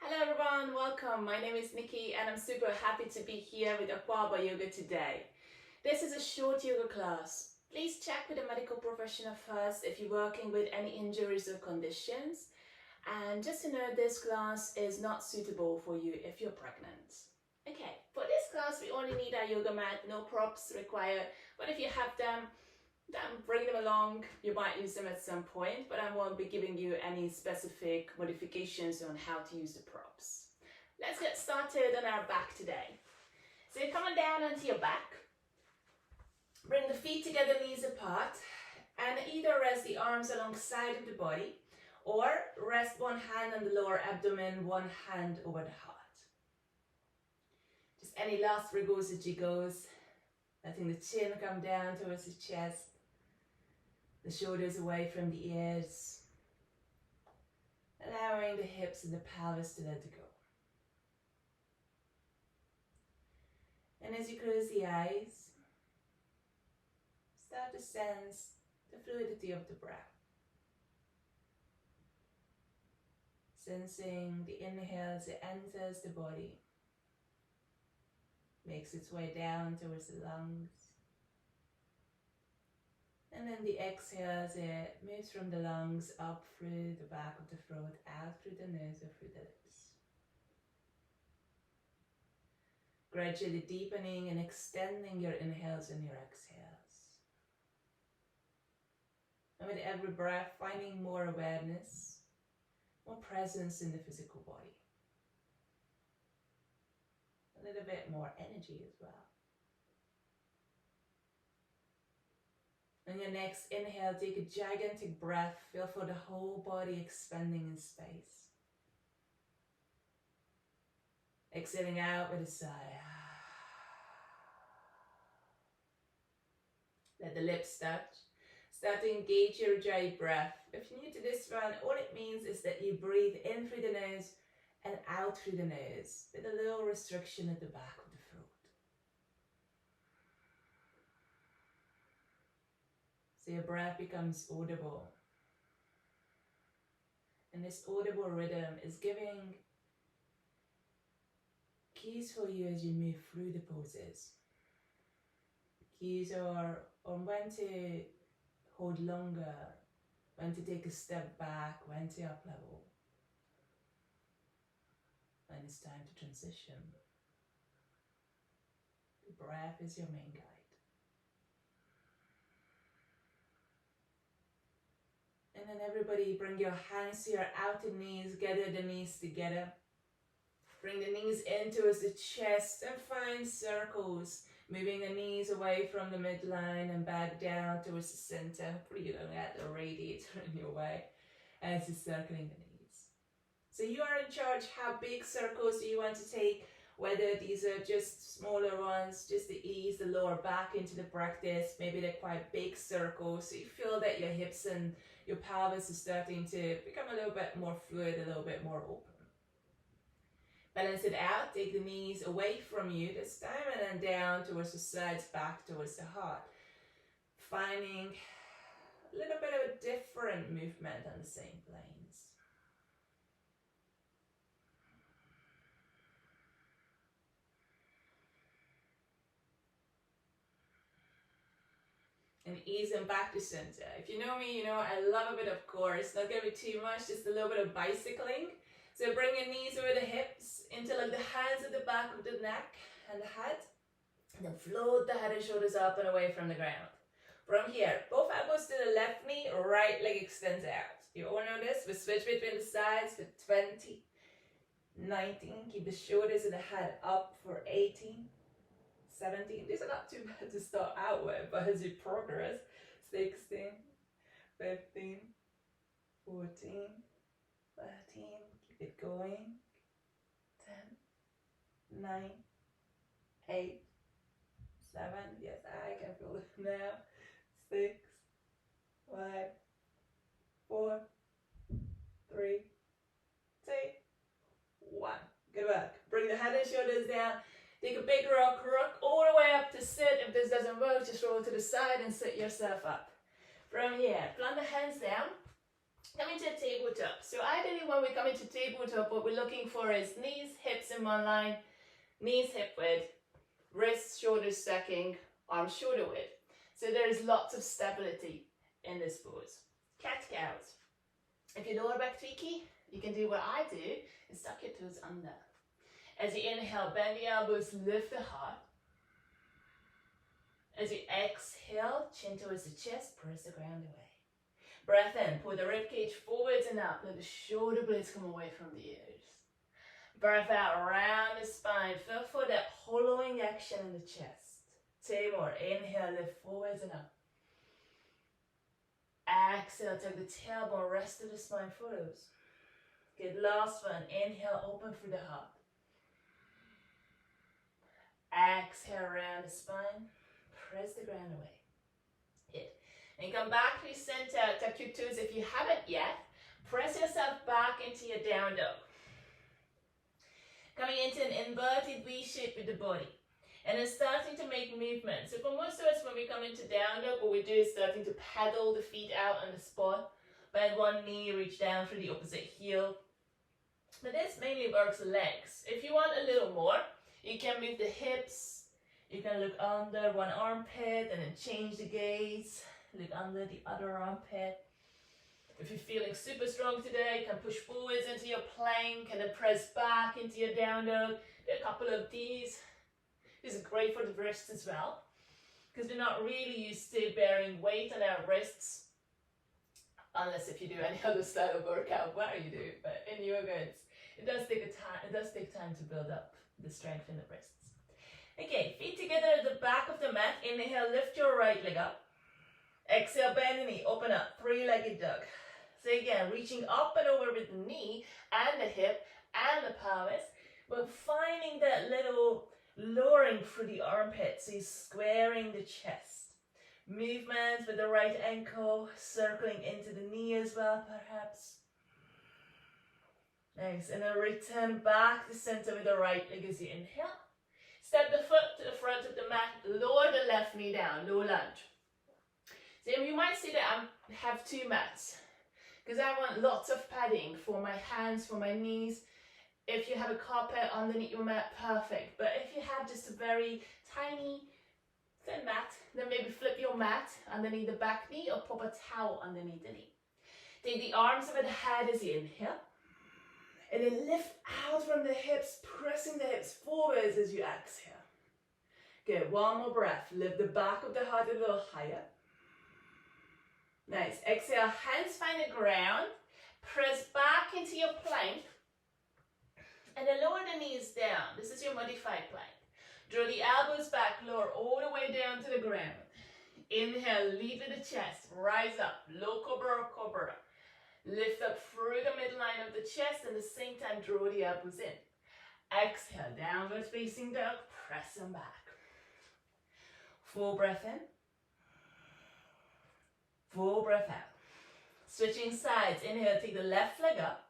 Hello everyone, welcome. My name is Niki and I'm super happy to be here with Akwaaba Yoga today. This is a short yoga class. Please check with a medical professional first if you're working with any injuries or conditions. And just to know, this class is not suitable for you if you're pregnant. Okay, for this class we only need our yoga mat, no props required, but if you have them, then bring them along. You might use them at some point, but I won't be giving you any specific modifications on how to use the props. Let's get started on our back today. So you're coming down onto your back. Bring the feet together, knees apart, and either rest the arms alongside of the body or rest one hand on the lower abdomen, one hand over the heart. Just any last wriggles and jiggles, letting the chin come down towards the chest, the shoulders away from the ears, allowing the hips and the pelvis to let go. And as you close the eyes, start to sense the fluidity of the breath. Sensing the inhale as it enters the body, makes its way down towards the lungs. And then the exhale as it moves from the lungs up through the back of the throat, out through the nose or through the lips. Gradually deepening and extending your inhales and your exhales. And with every breath, finding more awareness, more presence in the physical body. A little bit more energy as well. On your next inhale, take a gigantic breath. Feel for the whole body expanding in space. Exhaling out with a sigh. Let the lips touch. Start to engage your dry breath. If you're new to this one, all it means is that you breathe in through the nose and out through the nose, with a little restriction at the back of the throat. So your breath becomes audible. And this audible rhythm is giving keys for you as you move through the poses. Keys are on when to hold longer, when to take a step back, when to up level, when it's time to transition. The breath is your main guide. And then everybody bring your hands to your outer knees, gather the knees together. Bring the knees in towards the chest and find circles. Moving the knees away from the midline and back down towards the center. Hopefully you don't get the radiator in your way as you're circling the knees. So you are in charge. How big circles do you want to take? Whether these are just smaller ones, just to ease the lower back into the practice. Maybe they're quite big circles, so you feel that your hips and your pelvis is starting to become a little bit more fluid, a little bit more open. Balance it out, take the knees away from you this time and then down towards the sides, back towards the heart. Finding a little bit of a different movement on the same planes. And easing back to center. If you know me, you know I love a bit of core. It's not going to be too much, just a little bit of bicycling. So bring your knees over the hips into like the hands at the back of the neck and the head. And then float the head and shoulders up and away from the ground. From here, both elbows to the left knee, right leg extends out. You all know this. We switch between the sides for 20, 19. Keep the shoulders and the head up for 18. 17, these are not too bad to start out with, but as you progress, 16, 15, 14, 13, keep it going, 10, 9, 8, 7, yes, I can feel it now, 6, 5, 4, 3, 2, 1. Good work. Bring the head and shoulders down. Take a big rock all the way up to sit. If this doesn't work, just roll to the side and sit yourself up. From here, plant the hands down. Come into a tabletop. So ideally when we come into tabletop, what we're looking for is knees, hips in one line, knees hip width, wrists, shoulders stacking, arms shoulder width. So there's lots of stability in this pose. Cat-cows. If your lower back tweaky, you can do what I do and tuck your toes under. As you inhale, bend the elbows, lift the heart. As you exhale, chin towards the chest, press the ground away. Breath in, pull the ribcage forwards and up, let the shoulder blades come away from the ears. Breath out, around the spine, feel for that hollowing action in the chest. 2 more, inhale, lift forwards and up. Exhale, tuck the tailbone, rest of the spine follows. Good, last one, inhale, open through the heart. Exhale, around the spine, press the ground away. Good. And come back to center, tuck your toes if you haven't yet. Press yourself back into your down dog. Coming into an inverted V shape with the body. And then starting to make movements. So for most of us, when we come into down dog, what we do is starting to paddle the feet out on the spot. Bend one knee, reach down through the opposite heel. But this mainly works legs. If you want a little more, you can move the hips. You can look under one armpit and then change the gaze. Look under the other armpit. If you're feeling super strong today, you can push forwards into your plank and then press back into your down dog. Do a couple of these. This is great for the wrists as well, because we're not really used to bearing weight on our wrists, unless if you do any other style of workout where you do. But in yoga, it does take time to build up the strength in the wrists. Okay, feet together at the back of the mat. Inhale, lift your right leg up. Exhale, bend the knee, open up, 3-legged dog. So again, reaching up and over with the knee and the hip and the pelvis, but finding that little lowering through the armpit, so you're squaring the chest. Movements with the right ankle, circling into the knee as well, perhaps. Nice, and then return back to center with the right leg as you inhale. Step the foot to the front of the mat, lower the left knee down, low lunge. So you might see that I have 2 mats, because I want lots of padding for my hands, for my knees. If you have a carpet underneath your mat, perfect. But if you have just a very tiny, thin mat, then maybe flip your mat underneath the back knee or pop a towel underneath the knee. Take the arms over the head as you inhale. And then lift out from the hips, pressing the hips forwards as you exhale. Good, one more breath. Lift the back of the heart a little higher. Nice. Exhale, hands find the ground. Press back into your plank. And then lower the knees down. This is your modified plank. Draw the elbows back, lower all the way down to the ground. Inhale, lead to the chest, rise up, low cobra or cobra. Lift up through the midline of the chest and at the same time draw the elbows in. Exhale, downward facing dog, press them back. Full breath in. Full breath out. Switching sides, inhale, take the left leg up.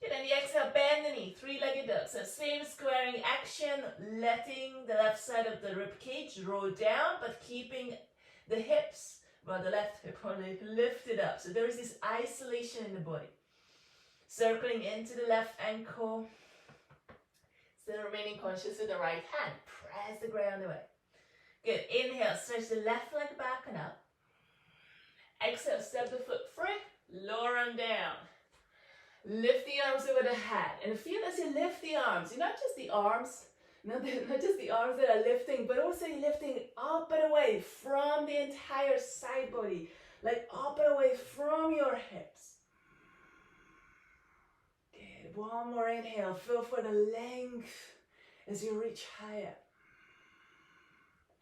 And then the exhale, bend the knee, 3-legged dog. So same squaring action, letting the left side of the rib cage roll down, but keeping the hips, well, the left hip only lifted up. So there is this isolation in the body. Circling into the left ankle. Still remaining conscious with the right hand. Press the ground away. Good. Inhale, stretch the left leg back and up. Exhale, step the foot free, lower them down. Lift the arms over the head, and feel as you lift the arms, not just the arms, not just the arms that are lifting, but also you're lifting up and away from the entire side body, like up and away from your hips. Good, one more inhale, feel for the length as you reach higher.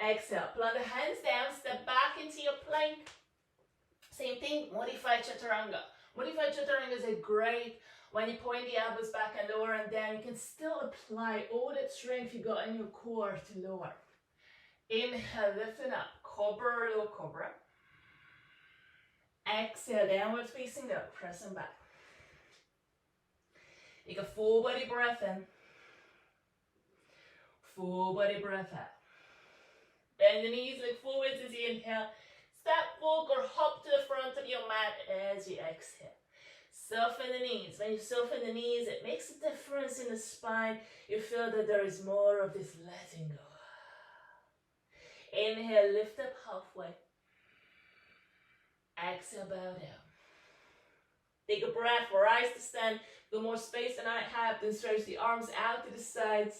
Exhale, plant the hands down, step back into your plank. Same thing, modified chaturanga. Modified chaturanga is a great, when you point the elbows back and lower and down, you can still apply all that strength you got in your core to lower. Inhale, lifting up, cobra or low cobra. Exhale, downward facing dog, press them back. Take a full body breath in. Full body breath out. Bend the knees, look forwards as you inhale. Step forward or hop to the front of of your mat as you exhale. Soften the knees. When you soften the knees, it makes a difference in the spine. You feel that there is more of this letting go. Inhale, lift up halfway. Exhale, bow down. Take a breath, rise to stand. Go more space than I have, then stretch the arms out to the sides.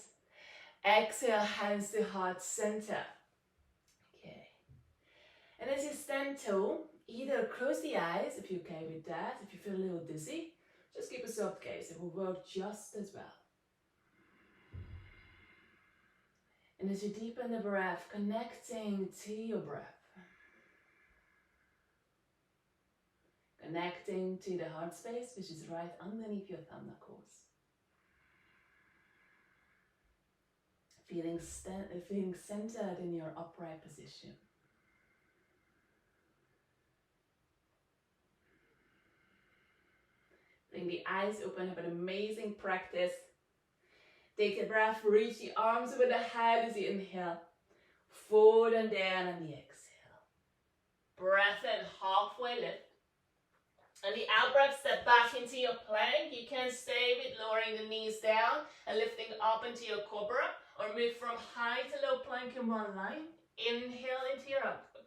Exhale, hands to heart center. Okay. And as you stand tall, either close the eyes if you're okay with that. If you feel a little dizzy, just keep a soft gaze. It will work just as well. And as you deepen the breath, connecting to your breath. Connecting to the heart space, which is right underneath your thumb knuckles. Feeling centered in your upright position. Bring the eyes open, have an amazing practice. Take a breath, reach the arms over the head as you inhale. Forward and down on the exhale. Breath in, halfway lift. And the out breath, step back into your plank. You can stay with lowering the knees down and lifting up into your cobra, or move from high to low plank in one line. Inhale into your up dog.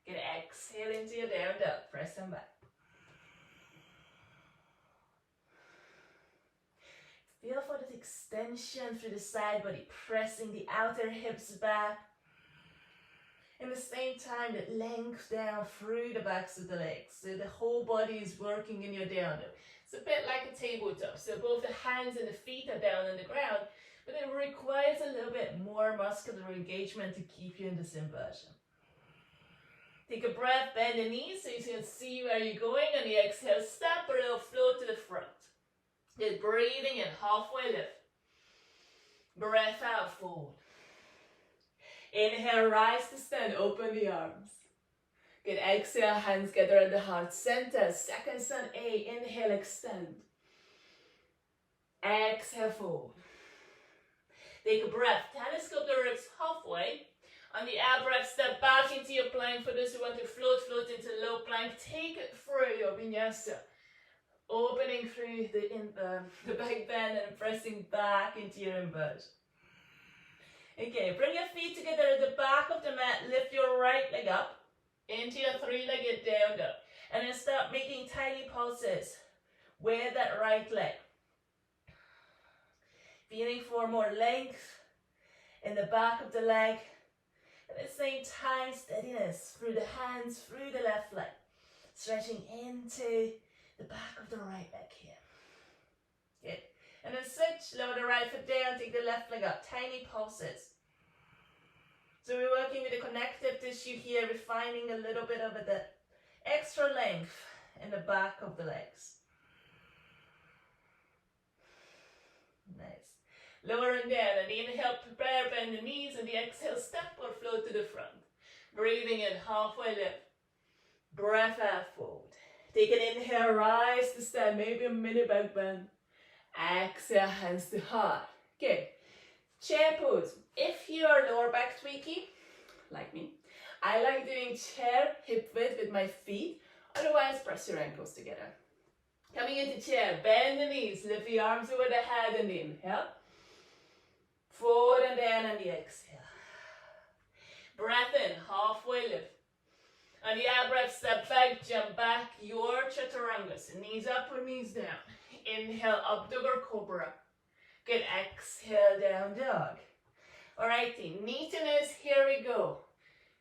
Good, exhale into your down dog. Press them back. Feel for this extension through the side body, pressing the outer hips back. At the same time, that length down through the backs of the legs. So the whole body is working in your down dog. It's a bit like a tabletop. So both the hands and the feet are down on the ground, but it requires a little bit more muscular engagement to keep you in this inversion. Take a breath, bend the knees so you can see where you're going. On the exhale, step or it'll float to the front. Good, breathing in, halfway lift. Breath out, forward. Inhale, rise to stand, open the arms. Good, exhale, hands gather at the heart center. Second sun A, inhale, extend. Exhale, forward. Take a breath, telescope the ribs halfway. On the out breath, step back into your plank. For those who want to float into low plank. Take it through your vinyasa. Opening through the back bend and pressing back into your inversion. Okay, bring your feet together at the back of the mat. Lift your right leg up into your three-legged down dog. And then start making tiny pulses with that right leg. Feeling for more length in the back of the leg. At the same time, steadiness through the hands, through the left leg. Stretching into the back of the right leg here. Good. And then switch, lower the right foot down, take the left leg up. Tiny pulses. So we're working with the connective tissue here, refining a little bit of the extra length in the back of the legs. Nice. Lowering down, and the inhale, prepare, bend the knees, and the exhale, step or float to the front. Breathing in, halfway lift. Breath out, forward. Take an inhale, rise to stand, maybe a mini back bend. Exhale, hands to heart. Good. Chair pose. If you are lower back tweaky, like me, I like doing chair hip width with my feet. Otherwise, press your ankles together. Coming into chair, bend the knees, lift the arms over the head and the inhale. Forward and down on the exhale. Breath in, halfway lift. On the out breath, step back, jump back, your chaturanga. So knees up or knees down. Inhale, up dog or cobra. Good, exhale, down dog. Alrighty, knee to nose, here we go.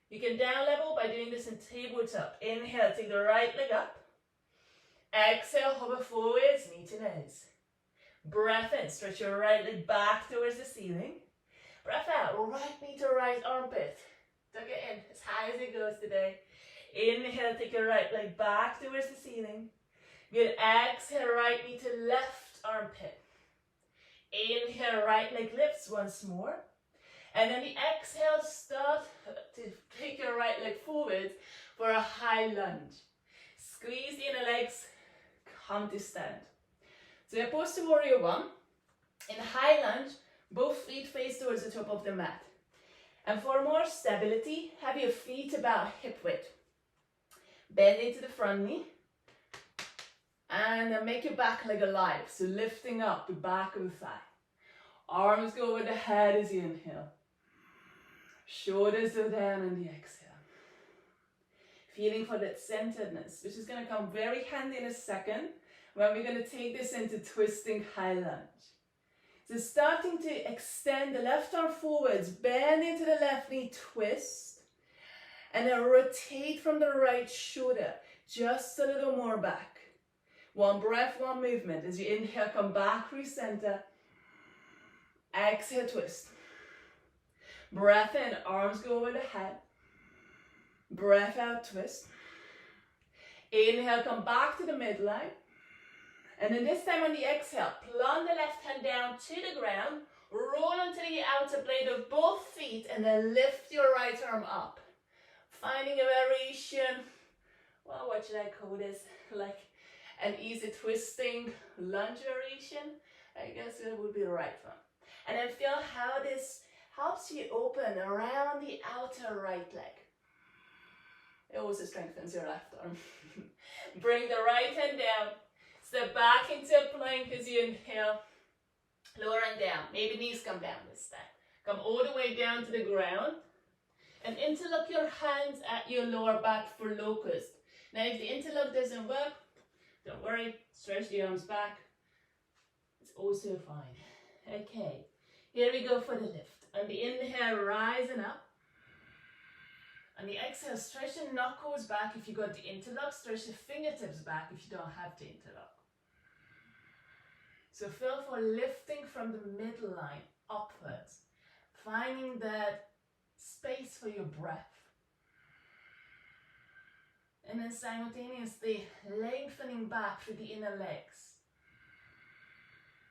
You can down level by doing this in tabletop. Inhale, take the right leg up. Exhale, hover forwards, knee to nose. Breath in, stretch your right leg back towards the ceiling. Breath out, right knee to right armpit. Tuck it in as high as it goes today. Inhale, take your right leg back towards the ceiling. Good, exhale, right knee to left armpit. Inhale, right leg lifts once more. And then the exhale, start to take your right leg forward for a high lunge. Squeeze the inner legs, come to stand. So you're opposed to warrior one. In high lunge, both feet face towards the top of the mat. And for more stability, have your feet about hip width. Bend into the front knee. And then make your back leg alive. So lifting up the back of the thigh. Arms go over the head as you inhale. Shoulders go down on the exhale. Feeling for that centeredness, which is going to come very handy in a second when we're going to take this into twisting high lunge. So starting to extend the left arm forwards, bend into the left knee, twist, and then rotate from the right shoulder, just a little more back. One breath, one movement. As you inhale, come back, recenter. Exhale, twist. Breath in, arms go over the head. Breath out, twist. Inhale, come back to the midline. And then this time on the exhale, plant the left hand down to the ground, roll onto the outer blade of both feet, and then lift your right arm up. Finding a variation, well, what should I call this? Like an easy twisting lunge variation. I guess it would be the right one. And then feel how this helps you open around the outer right leg. It also strengthens your left arm. Bring the right hand down. Step back into a plank as you inhale. Lower and down. Maybe knees come down this time. Come all the way down to the ground. And interlock your hands at your lower back for locust. Now if the interlock doesn't work, don't worry. Stretch the arms back. It's also fine. Okay. Here we go for the lift. On the inhale, rising up. On the exhale, stretch the knuckles back if you got the interlock. Stretch the fingertips back if you don't have the interlock. So feel for lifting from the midline upwards. Finding that space for your breath. And then simultaneously lengthening back through the inner legs.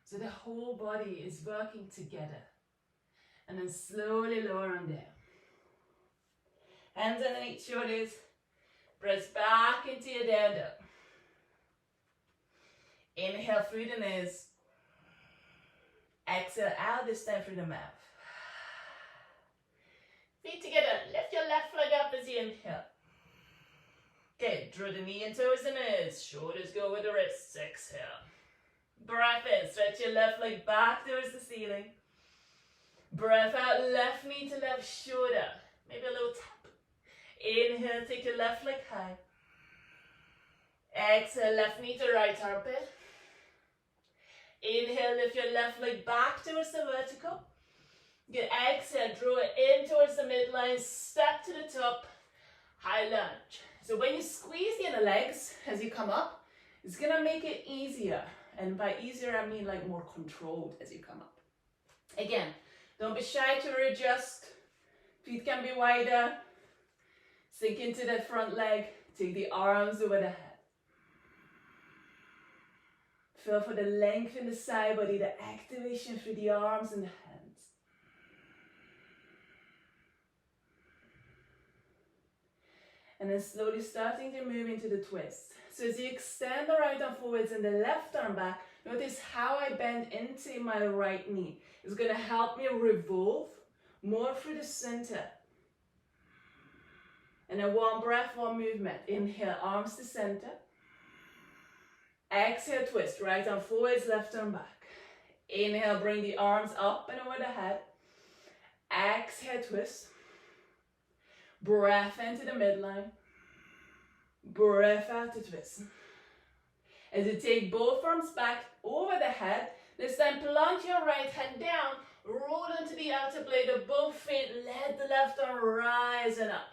So the whole body is working together. And then slowly lower and down. Hands underneath shoulders. Press back into your down dog. Inhale through the nose. Exhale out, this time through the mouth. Feet together. Lift your left leg up as you inhale. Okay, draw the knee in towards the nose. Shoulders go with the wrists. Exhale. Breath in. Stretch your left leg back towards the ceiling. Breath out. Left knee to left shoulder. Maybe a little tap. Inhale, take your left leg high. Exhale, left knee to right armpit. Inhale, lift your left leg back towards the vertical. Good, exhale, draw it in towards the midline, step to the top, high lunge. So when you squeeze the inner legs as you come up, it's gonna make it easier. And by easier, I mean like more controlled as you come up. Again, don't be shy to readjust. Feet can be wider. Sink into that front leg. Take the arms over the head. Feel for the length in the side body, the activation through the arms and the hands. And then slowly starting to move into the twist. So as you extend the right arm forwards and the left arm back, notice how I bend into my right knee. It's going to help me revolve more through the center. And then one breath, one movement. Inhale, arms to center. Exhale, twist. Right arm forwards, left arm back. Inhale, bring the arms up and over the head. Exhale, twist. Breath into the midline. Breath out to twist. As you take both arms back over the head, this time plant your right hand down, roll into the outer blade of both feet, let the left arm rise and up.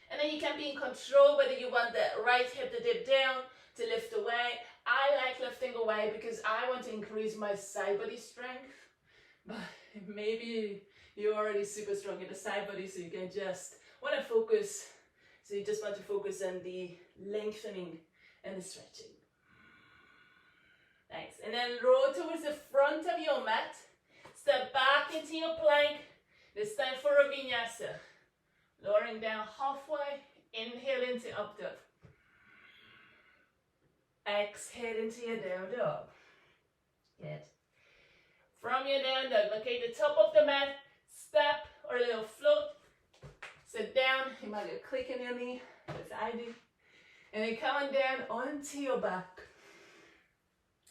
And then you can be in control whether you want the right hip to dip down, to lift away. I like lifting away because I want to increase my side body strength. But maybe you're already super strong in the side body, so you can just want to focus. So you just want to focus on the lengthening and the stretching. Nice. And then roll towards the front of your mat. Step back into your plank. This time for a vinyasa. Lowering down halfway. Inhale into up dog. Exhale into your down dog. Good. From your down dog, locate the top of the mat. Step or a little float. Sit down, you might get a click in your knee, as I do. And then coming down onto your back.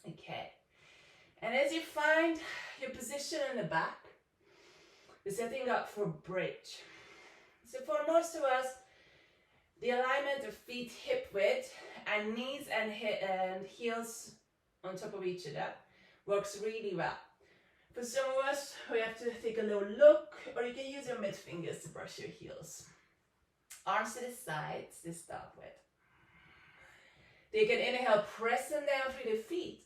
Okay. And as you find your position in the back, you're setting up for bridge. So for most of us, the alignment of feet hip width and knees and heels on top of each other works really well. For some of us, we have to take a little look, or you can use your mid fingers to brush your heels. Arms to the sides to start with. Then you can inhale, press them down through the feet.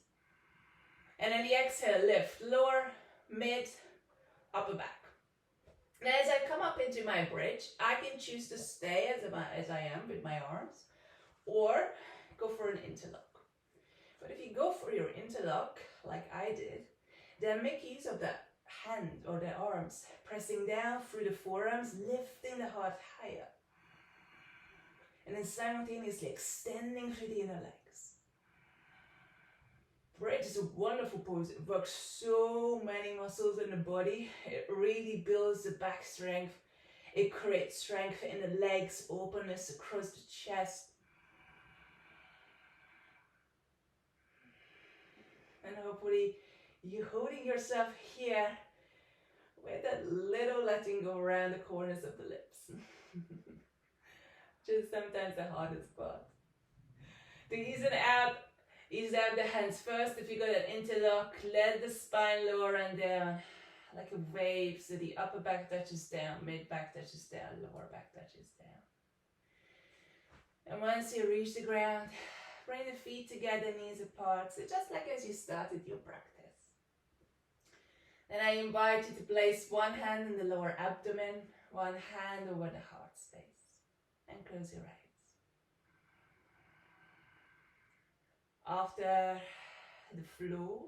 And then the exhale, lift, lower, mid, upper back. Now as I come up into my bridge, I can choose to stay as I am with my arms, or go for an interlock. But if you go for your interlock, like I did, then make use of the hand or the arms, pressing down through the forearms, lifting the heart higher. And then simultaneously extending through the inner legs. Bridge is a wonderful pose. It works so many muscles in the body. It really builds the back strength. It creates strength in the legs, openness across the chest. And hopefully you're holding yourself here with that little letting go around the corners of the lips. Just sometimes the hardest part. To ease it out, ease out the hands first. If you got an interlock, let the spine lower and down like a wave. So the upper back touches down, mid back touches down, lower back touches down. And once you reach the ground, bring the feet together, knees apart. So just like as you started your practice. Then I invite you to place one hand in the lower abdomen, one hand over the heart space. And close your eyes. After the flow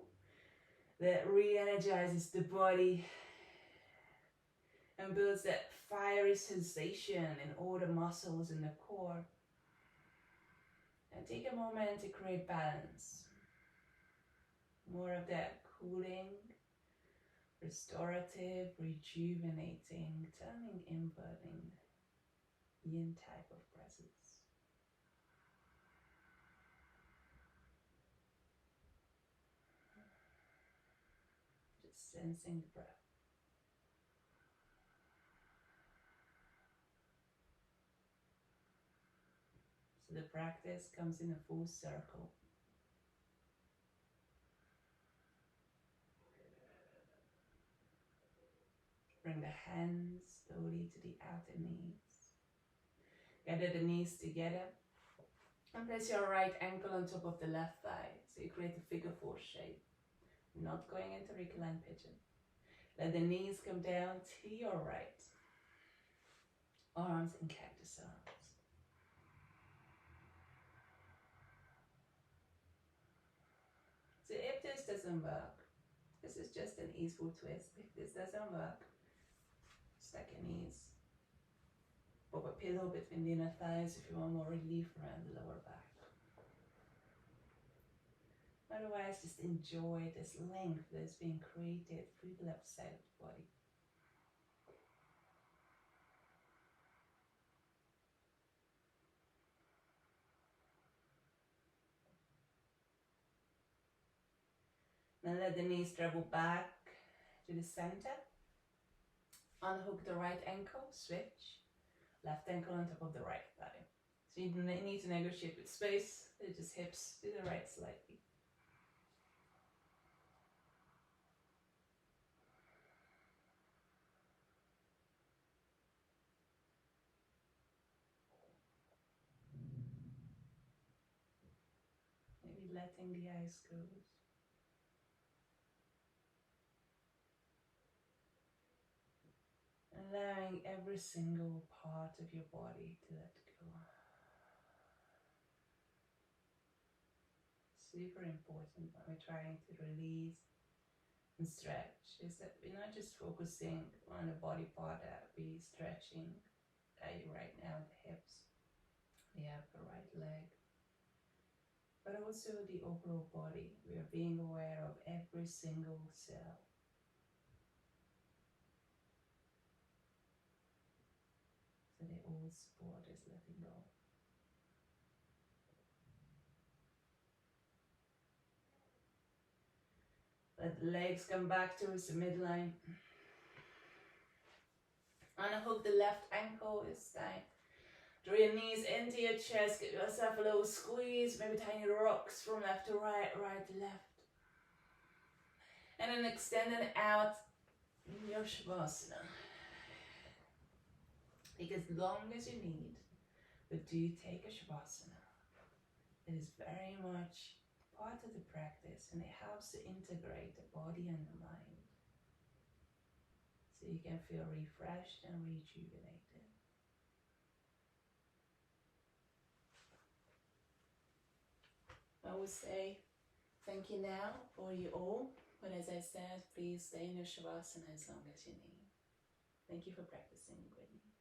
that re-energizes the body and builds that fiery sensation in all the muscles in the core. And take a moment to create balance. More of that cooling, restorative, rejuvenating, turning inward in yin type of presence. Just sensing the breath. So the practice comes in a full circle. Bring the hands slowly to the outer knees. Gather the knees together. And place your right ankle on top of the left thigh. So you create a figure four shape. Not going into reclined pigeon. Let the knees come down to your right. Arms in cactus arms. So if this doesn't work, this is just an easeful twist. If this doesn't work, stack your knees. Pop a pillow between the inner thighs if you want more relief around the lower back. Otherwise, just enjoy this length that's being created through the left side of the body. Now let the knees travel back to the center. Unhook the right ankle, switch. Left ankle on top of the right thigh. So you need to negotiate with space. It's just hips to the right slightly. Maybe letting the eyes close. Allowing every single part of your body to let go. Super important when we're trying to release and stretch is that we're not just focusing on the body part that we're stretching right now, the hips, the upper right leg, but also the overall body. We are being aware of every single cell. So support is letting go. Let the legs come back towards the midline. Unhook the left ankle this time. Draw your knees into your chest. Give yourself a little squeeze. Maybe tiny rocks from left to right, right to left. And then extend it out in your Shavasana. Take as long as you need, but do take a Shavasana. It is very much part of the practice, and it helps to integrate the body and the mind, so you can feel refreshed and rejuvenated. I would say thank you now for you all, but as I said, please stay in your Shavasana as long as you need. Thank you for practicing with me.